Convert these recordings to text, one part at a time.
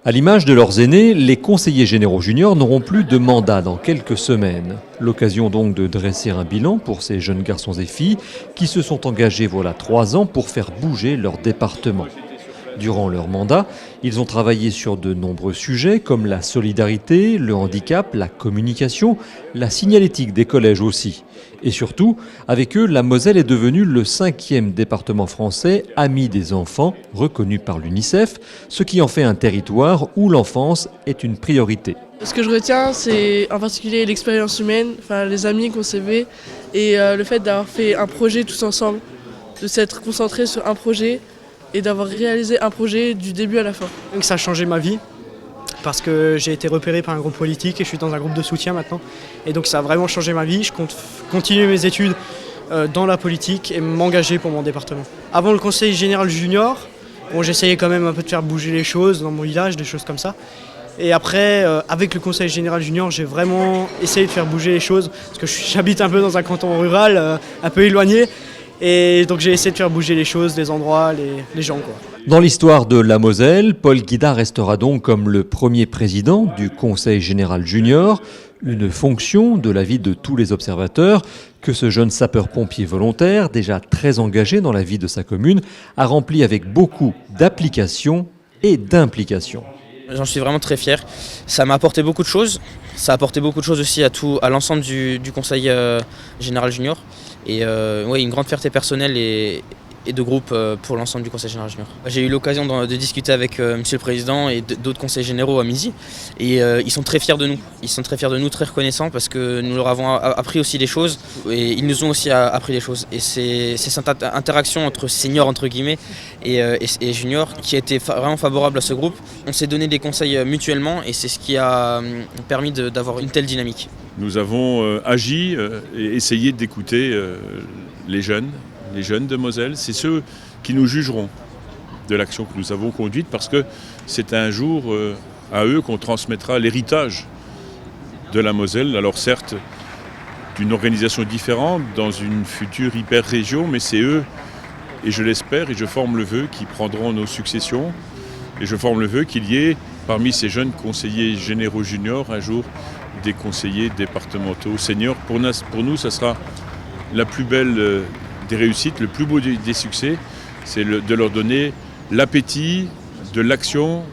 À l'image de leurs aînés, les conseillers généraux juniors n'auront plus de mandat dans quelques semaines. L'occasion donc de dresser un bilan pour ces jeunes garçons et filles qui se sont engagés voilà 3 ans pour faire bouger leur département. Durant leur mandat, ils ont travaillé sur de nombreux sujets comme la solidarité, le handicap, la communication, la signalétique des collèges aussi. Et surtout, avec eux, la Moselle est devenue le 5e département français ami des enfants, reconnu par l'UNICEF, ce qui en fait un territoire où l'enfance est une priorité. Ce que je retiens, c'est en particulier l'expérience humaine, les amis qu'on s'est fait et le fait d'avoir fait un projet tous ensemble, de s'être concentré sur un projet et d'avoir réalisé un projet du début à la fin. Donc ça a changé ma vie parce que j'ai été repéré par un groupe politique et je suis dans un groupe de soutien maintenant. Et donc ça a vraiment changé ma vie. Je compte continuer mes études dans la politique et m'engager pour mon département. Avant le conseil général junior, j'essayais quand même un peu de faire bouger les choses dans mon village, des choses comme ça. Et après, avec le conseil général junior, j'ai vraiment essayé de faire bouger les choses parce que j'habite un peu dans un canton rural, un peu éloigné. Et donc j'ai essayé de faire bouger les choses, les endroits, les gens, quoi. Dans l'histoire de la Moselle, Paul Guida restera donc comme le premier président du Conseil général junior, une fonction de l'avis de tous les observateurs que ce jeune sapeur-pompier volontaire, déjà très engagé dans la vie de sa commune, a rempli avec beaucoup d'application et d'implication. J'en suis vraiment très fier. Ça m'a apporté beaucoup de choses. Ça a apporté beaucoup de choses aussi à l'ensemble du Conseil général junior. Et une grande fierté personnelle et de groupe pour l'ensemble du Conseil général junior. J'ai eu l'occasion de discuter avec Monsieur le Président et d'autres conseillers généraux à midi. Et ils sont très fiers de nous. Ils sont très fiers de nous, très reconnaissants parce que nous leur avons appris aussi des choses. Et ils nous ont aussi appris des choses. Et c'est cette interaction entre seniors entre guillemets et juniors qui a été vraiment favorable à ce groupe. On s'est donné des conseils mutuellement et c'est ce qui a permis d'avoir une telle dynamique. Nous avons agi et essayé d'écouter les jeunes de Moselle. C'est ceux qui nous jugeront de l'action que nous avons conduite parce que c'est un jour à eux qu'on transmettra l'héritage de la Moselle. Alors certes, d'une organisation différente dans une future hyper-région, mais c'est eux, et je l'espère, et je forme le vœu, qui prendront nos successions. Et je forme le vœu qu'il y ait parmi ces jeunes conseillers généraux juniors un jour des conseillers départementaux seniors. Pour nous, ça sera la plus belle des réussites, le plus beau des succès, c'est de leur donner l'appétit de l'action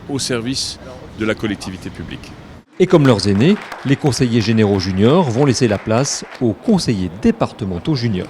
au service de la collectivité publique. Et comme leurs aînés, les conseillers généraux juniors vont laisser la place aux conseillers départementaux juniors.